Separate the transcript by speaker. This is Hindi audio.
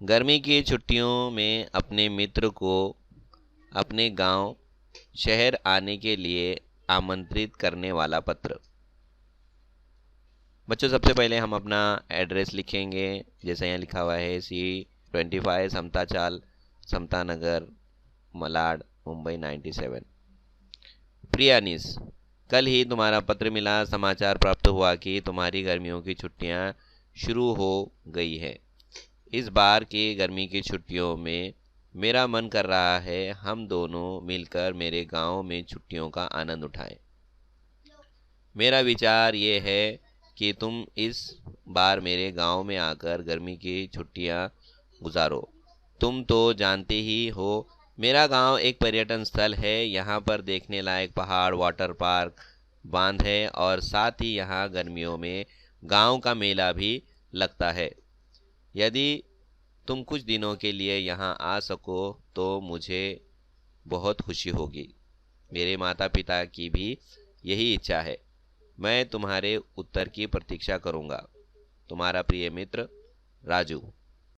Speaker 1: गर्मी की छुट्टियों में अपने मित्र को अपने गांव शहर आने के लिए आमंत्रित करने वाला पत्र। बच्चों, सबसे पहले हम अपना एड्रेस लिखेंगे। जैसे यहाँ लिखा हुआ है C25 समता चाल, समता नगर, मलाड, मुंबई 97। प्रिय अनीस, कल ही तुम्हारा पत्र मिला। समाचार प्राप्त हुआ कि तुम्हारी गर्मियों की छुट्टियां शुरू हो गई है। इस बार की गर्मी की छुट्टियों में मेरा मन कर रहा है हम दोनों मिलकर मेरे गांव में छुट्टियों का आनंद उठाएं। मेरा विचार ये है कि तुम इस बार मेरे गांव में आकर गर्मी की छुट्टियां गुजारो। तुम तो जानते ही हो, मेरा गांव एक पर्यटन स्थल है। यहाँ पर देखने लायक पहाड़, वाटर पार्क, बांध है और साथ ही यहाँ गर्मियों में गांव का मेला भी लगता है। यदि तुम कुछ दिनों के लिए यहाँ आ सको तो मुझे बहुत खुशी होगी। मेरे माता पिता की भी यही इच्छा है। मैं तुम्हारे उत्तर की प्रतीक्षा करूँगा। तुम्हारा प्रिय मित्र राजू।